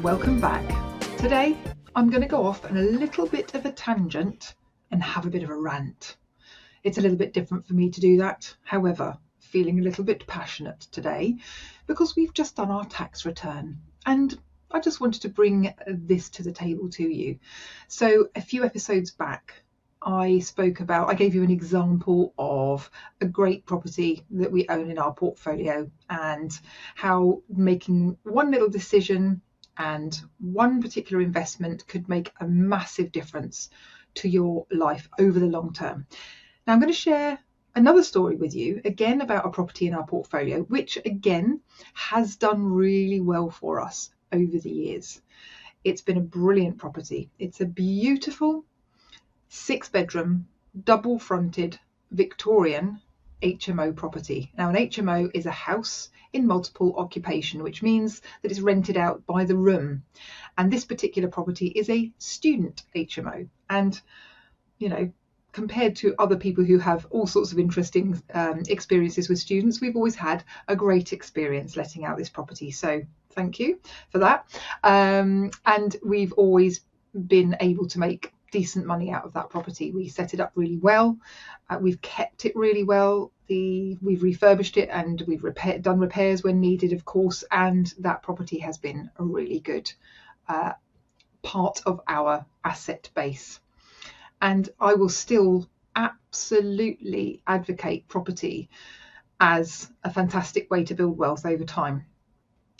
welcome back. Today I'm going to go off on a little bit of a tangent and have a bit of a rant. It's a little bit different for me to do that, however, feeling a little bit passionate today because we've just done our tax return and I just wanted to bring this to the table to you. So a few episodes back I gave you an example of a great property that we own in our portfolio and how making one little decision and one particular investment could make a massive difference to your life over the long term. Now I'm going to share another story with you, again about a property in our portfolio, which again has done really well for us over the years. It's been a brilliant property. It's a beautiful 6-bedroom, double fronted Victorian HMO property. Now an HMO is a house in multiple occupation, which means that it's rented out by the room. And this particular property is a student HMO. And, you know, compared to other people who have all sorts of interesting experiences with students, we've always had a great experience letting out this property. So thank you for that. And we've always been able to make decent money out of that property. We set it up really well. We've kept it really well. We've refurbished it and we've done repairs when needed, of course. And that property has been a really good part of our asset base. And I will still absolutely advocate property as a fantastic way to build wealth over time.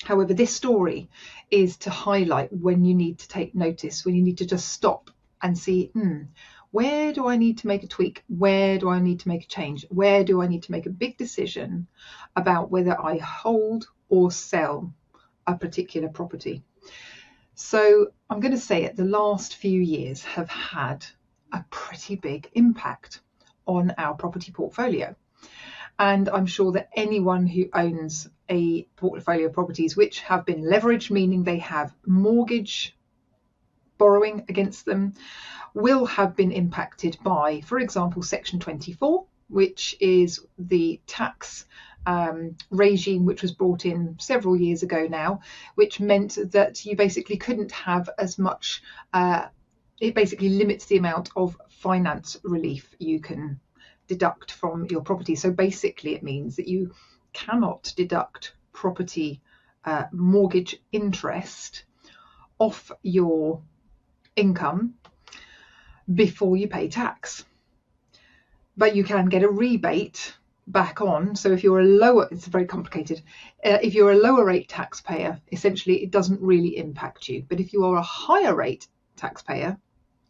However, this story is to highlight when you need to take notice, when you need to just stop and see, where do I need to make a tweak? Where do I need to make a change? Where do I need to make a big decision about whether I hold or sell a particular property? So I'm going to say it, the last few years have had a pretty big impact on our property portfolio. And I'm sure that anyone who owns a portfolio of properties which have been leveraged, meaning they have mortgage borrowing against them, will have been impacted by, for example, Section 24, which is the tax regime which was brought in several years ago now, which meant that you basically couldn't have as much, it basically limits the amount of finance relief you can deduct from your property. So basically it means that you cannot deduct property mortgage interest off your income before you pay tax, but you can get a rebate back on. So if you're a lower, it's very complicated, if you're a lower rate taxpayer, essentially it doesn't really impact you, but if you are a higher rate taxpayer,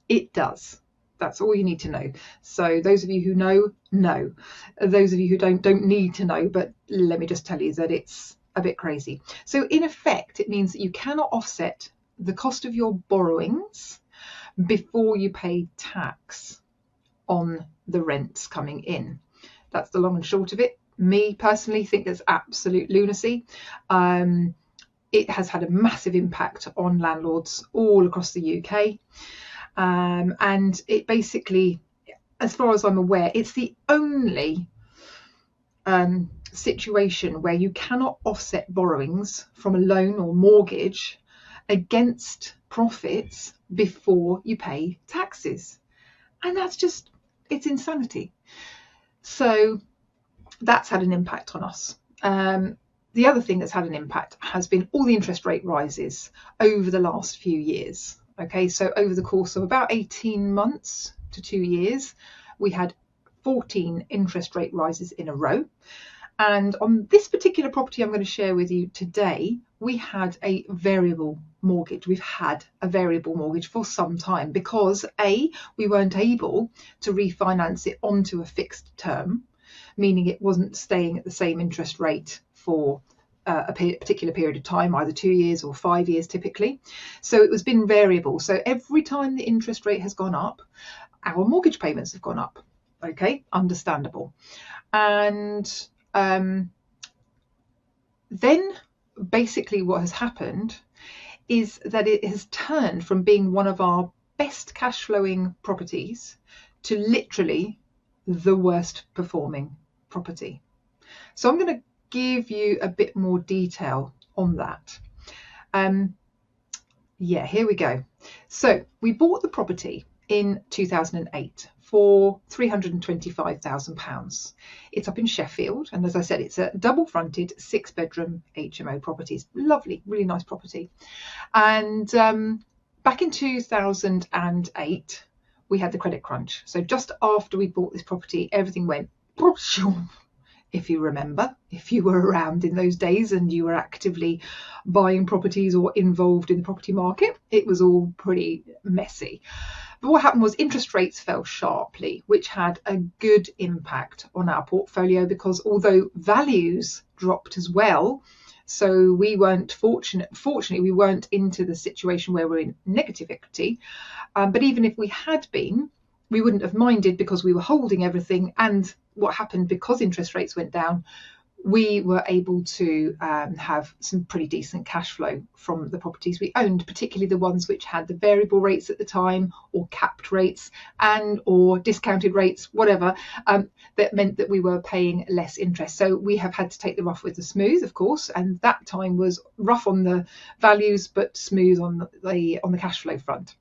it does. That's all you need to know. So those of you who know. Those of you who don't need to know, but let me just tell you that it's a bit crazy. So in effect it means that you cannot offset the cost of your borrowings before you pay tax on the rents coming in. That's the long and short of it. Me personally think that's absolute lunacy. It has had a massive impact on landlords all across the UK. And it basically, as far as I'm aware, it's the only situation where you cannot offset borrowings from a loan or mortgage against profits before you pay taxes. And that's just, it's insanity. So that's had an impact on us. The other thing that's had an impact has been all the interest rate rises over the last few years. Okay, so over the course of about 18 months to 2 years, we had 14 interest rate rises in a row. And on this particular property I'm going to share with you today, we had a variable mortgage. We've had a variable mortgage for some time because we weren't able to refinance it onto a fixed term, meaning it wasn't staying at the same interest rate for a particular period of time, either 2 years or 5 years typically. So it was been variable. So every time the interest rate has gone up, our mortgage payments have gone up. Okay, understandable. And then basically what has happened is that it has turned from being one of our best cash flowing properties to literally the worst performing property. So I'm going to give you a bit more detail on that. Yeah, here we go. So we bought the property in 2008 for £325,000. It's up in Sheffield, and as I said, it's a double fronted 6-bedroom HMO property. It's lovely, really nice property. And back in 2008 we had the credit crunch. So just after we bought this property, everything went, if you remember, if you were around in those days and you were actively buying properties or involved in the property market, it was all pretty messy. But what happened was interest rates fell sharply, which had a good impact on our portfolio, because although values dropped as well, so we weren't fortunately we weren't into the situation where we're in negative equity, but even if we had been, we wouldn't have minded, because we were holding everything. And what happened, because interest rates went down, we were able to have some pretty decent cash flow from the properties we owned, particularly the ones which had the variable rates at the time, or capped rates, and or discounted rates, whatever, that meant that we were paying less interest. So we have had to take the rough with the smooth, of course, and that time was rough on the values but smooth on the cash flow front.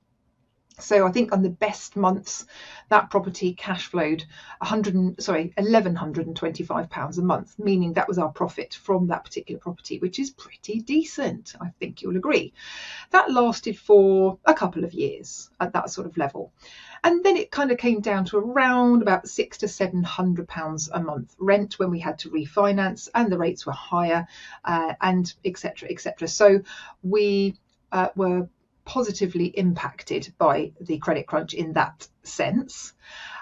So I think on the best months, that property cash flowed £1,125 a month, meaning that was our profit from that particular property, which is pretty decent. I think you'll agree. That lasted for a couple of years at that sort of level. And then it kind of came down to around about £600 to £700 a month rent when we had to refinance, and the rates were higher, and etc. etc. So we were positively impacted by the credit crunch in that sense.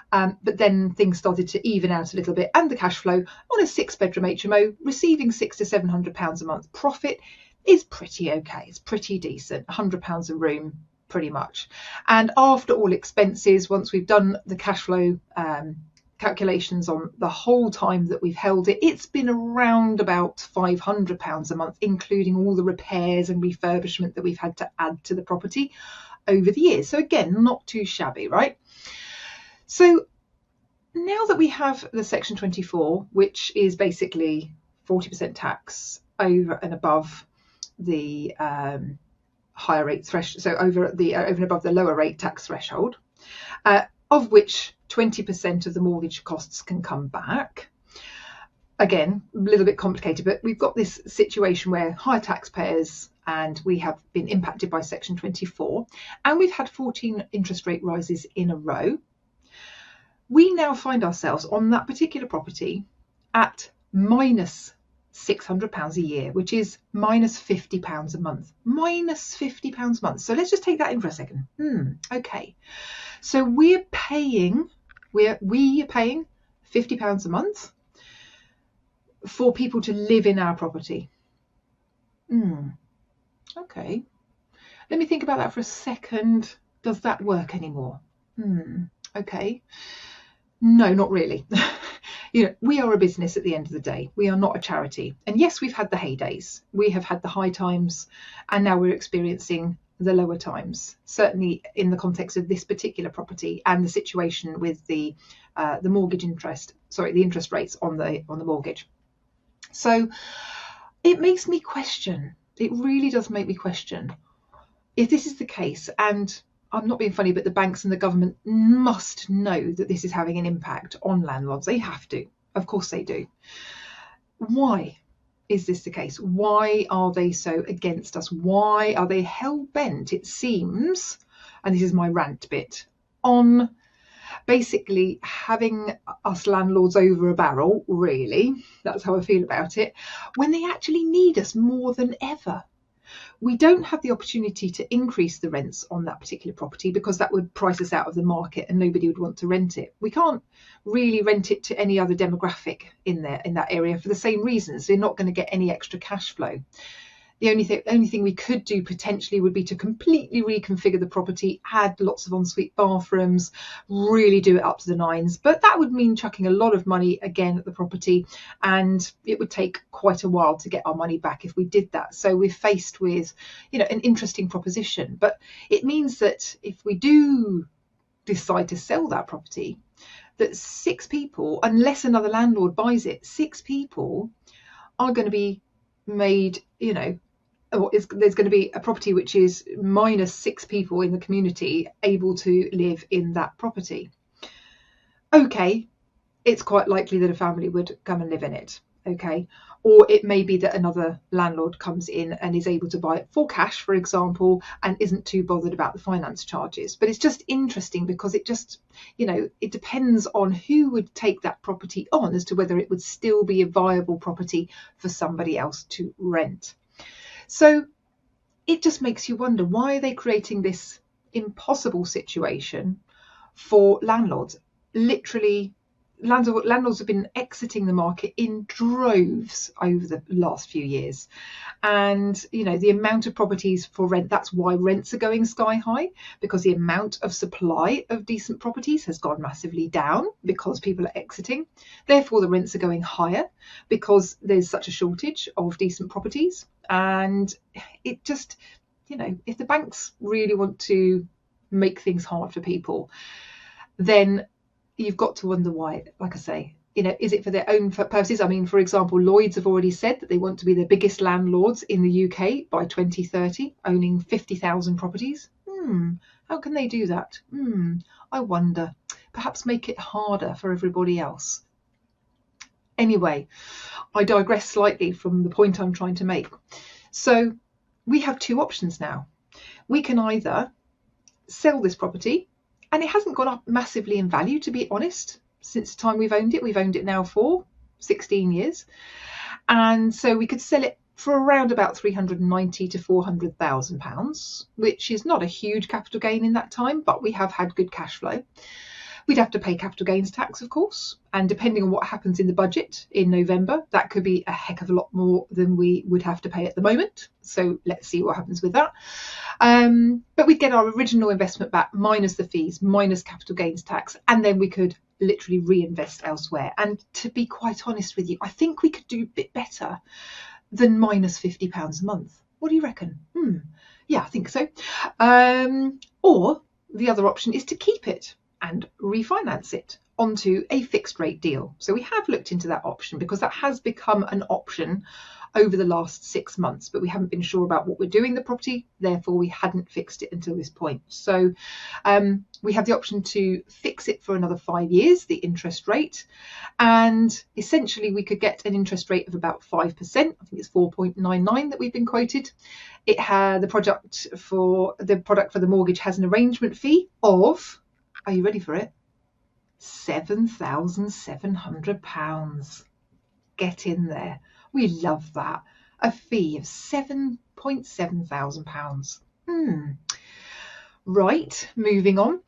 But then things started to even out a little bit, and the cash flow on a 6-bedroom HMO receiving £600 to £700 a month profit is pretty okay. It's pretty decent, £100 a room pretty much. And after all expenses, once we've done the cash flow calculations on the whole time that we've held it, it's been around about £500 a month, including all the repairs and refurbishment that we've had to add to the property over the years. So again, not too shabby, right? So now that we have the Section 24, which is basically 40% tax over and above the higher rate threshold, so over and above the lower rate tax threshold, of which 20% of the mortgage costs can come back. Again, a little bit complicated, but we've got this situation where higher taxpayers, and we have been impacted by Section 24, and we've had 14 interest rate rises in a row. We now find ourselves on that particular property at minus £600 a year, which is minus £50 a month. Minus £50 a month. So let's just take that in for a second. Okay. So we're paying £50 a month for people to live in our property. Okay. Let me think about that for a second. Does that work anymore? Okay. No, not really. We are a business at the end of the day. We are not a charity. And yes, we've had the heydays. We have had the high times, and now we're experiencing the lower times, certainly in the context of this particular property and the situation with the interest rates on the mortgage. So it makes me question. It really does make me question if this is the case. And I'm not being funny, but the banks and the government must know that this is having an impact on landlords. They have to. Of course they do. Why is this the case? Why are they so against us? Why are they hell-bent, it seems, and this is my rant bit, on basically having us landlords over a barrel, really? That's how I feel about it, when they actually need us more than ever. We don't have the opportunity to increase the rents on that particular property, because that would price us out of the market and nobody would want to rent it. We can't really rent it to any other demographic in that area for the same reasons. They're not going to get any extra cash flow. The only thing we could do potentially would be to completely reconfigure the property, add lots of ensuite bathrooms, really do it up to the nines. But that would mean chucking a lot of money again at the property, and it would take quite a while to get our money back if we did that. So we're faced with, an interesting proposition. But it means that if we do decide to sell that property, that 6 people, unless another landlord buys it, 6 people are going to be made, there's going to be a property which is minus 6 people in the community able to live in that property. Okay, it's quite likely that a family would come and live in it. Okay, or it may be that another landlord comes in and is able to buy it for cash, for example, and isn't too bothered about the finance charges. But it's just interesting because it just, it depends on who would take that property on as to whether it would still be a viable property for somebody else to rent. So it just makes you wonder, why are they creating this impossible situation for landlords? Literally, landlords have been exiting the market in droves over the last few years. And, the amount of properties for rent, that's why rents are going sky high, because the amount of supply of decent properties has gone massively down because people are exiting. Therefore, the rents are going higher because there's such a shortage of decent properties. And it just, if the banks really want to make things hard for people, then you've got to wonder why. Like I say, is it for their own purposes? I mean, for example, Lloyds have already said that they want to be the biggest landlords in the UK by 2030, owning 50,000 properties. How can they do that? I wonder. Perhaps make it harder for everybody else. Anyway, I digress slightly from the point I'm trying to make. So we have two options now. We can either sell this property, and it hasn't gone up massively in value, to be honest, since the time we've owned it. We've owned it now for 16 years. And so we could sell it for around about £390,000 to £400,000, which is not a huge capital gain in that time, but we have had good cash flow. We'd have to pay capital gains tax, of course, and depending on what happens in the budget in November, that could be a heck of a lot more than we would have to pay at the moment. So let's see what happens with that. But we'd get our original investment back, minus the fees, minus capital gains tax, and then we could literally reinvest elsewhere. And to be quite honest with you, I think we could do a bit better than minus £50 a month. What do you reckon? Yeah, I think so. Or the other option is to keep it and refinance it onto a fixed rate deal. So we have looked into that option because that has become an option over the last 6 months, but we haven't been sure about what we're doing the property, therefore we hadn't fixed it until this point. So we have the option to fix it for another 5 years, the interest rate, and essentially we could get an interest rate of about 5%. I think it's 4.99 that we've been quoted. It had the product for the mortgage has an arrangement fee of, are you ready for it? £7,700. Get in there. We love that. A fee of £7,700. Right, moving on.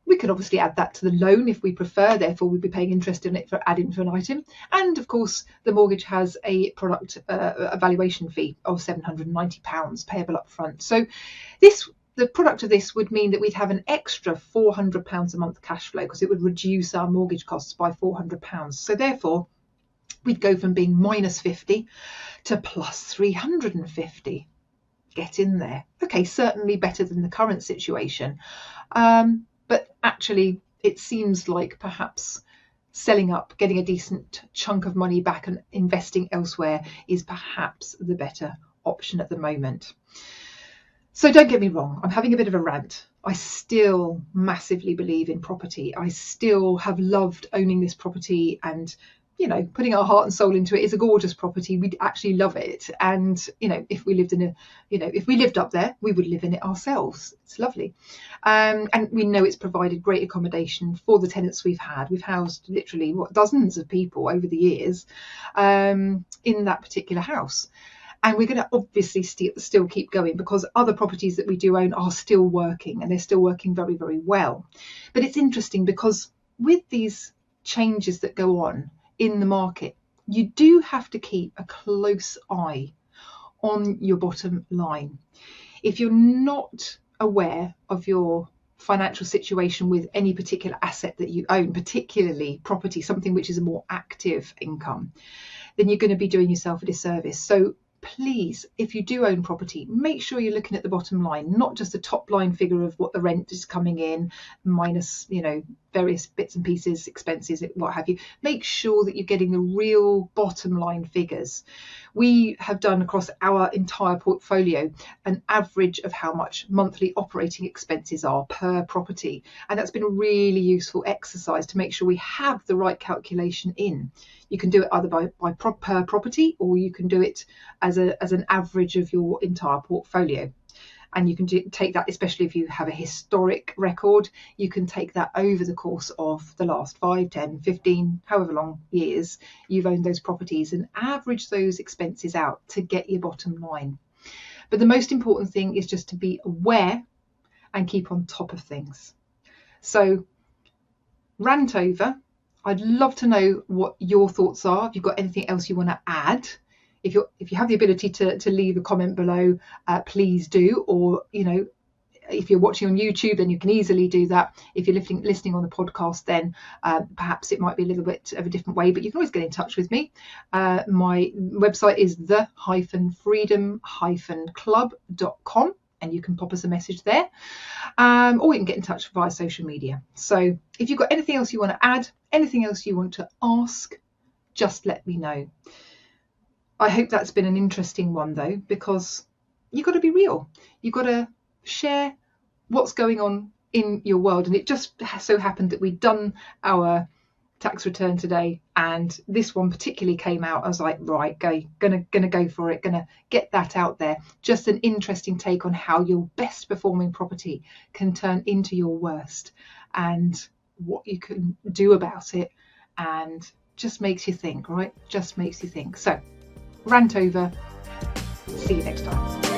We could obviously add that to the loan if we prefer, therefore we'd be paying interest in it for ad infinitum. And of course, the mortgage has a product valuation fee of £790 payable up front. So the product of this would mean that we'd have an extra £400 a month cash flow because it would reduce our mortgage costs by £400. So therefore, we'd go from being minus 50 to plus 350. Get in there. Okay, certainly better than the current situation. But actually, it seems like perhaps selling up, getting a decent chunk of money back and investing elsewhere is perhaps the better option at the moment. So don't get me wrong, I'm having a bit of a rant. I still massively believe in property. I still have loved owning this property and, putting our heart and soul into it. It's a gorgeous property. We'd actually love it. And, if we lived up there, we would live in it ourselves. It's lovely. And we know it's provided great accommodation for the tenants we've had. We've housed literally dozens of people over the years in that particular house. And we're going to obviously still keep going because other properties that we do own are still working and they're still working very, very well. But it's interesting because with these changes that go on in the market, you do have to keep a close eye on your bottom line. If you're not aware of your financial situation with any particular asset that you own, particularly property, something which is a more active income, then you're going to be doing yourself a disservice. So please, if you do own property, make sure you're looking at the bottom line, not just the top line figure of what the rent is coming in minus, various bits and pieces, expenses, what have you. Make sure that you're getting the real bottom line figures. We have done across our entire portfolio an average of how much monthly operating expenses are per property, and that's been a really useful exercise to make sure we have the right calculation in. You can do it either per property, or you can do it as an average of your entire portfolio. And you can take that, especially if you have a historic record, you can take that over the course of the last 5, 10, 15, however long years you've owned those properties, and average those expenses out to get your bottom line. But the most important thing is just to be aware and keep on top of things. So, rant over. I'd love to know what your thoughts are. If you've got anything else you want to add, if you have the ability to leave a comment below, please do. Or, if you're watching on YouTube, then you can easily do that. If you're listening on the podcast, then perhaps it might be a little bit of a different way, but you can always get in touch with me. My website is the-freedom-club.com, and you can pop us a message there, or you can get in touch via social media. So if you've got anything else you want to add, anything else you want to ask, just let me know. I hope that's been an interesting one, though, because you've got to be real. You've got to share what's going on in your world. And it just so happened that we'd done our tax return today, and this one particularly came out. I was like, right, gonna go for it, gonna get that out there. Just an interesting take on how your best performing property can turn into your worst, and what you can do about it, and just makes you think, right? Just makes you think. So, rant over. See you next time.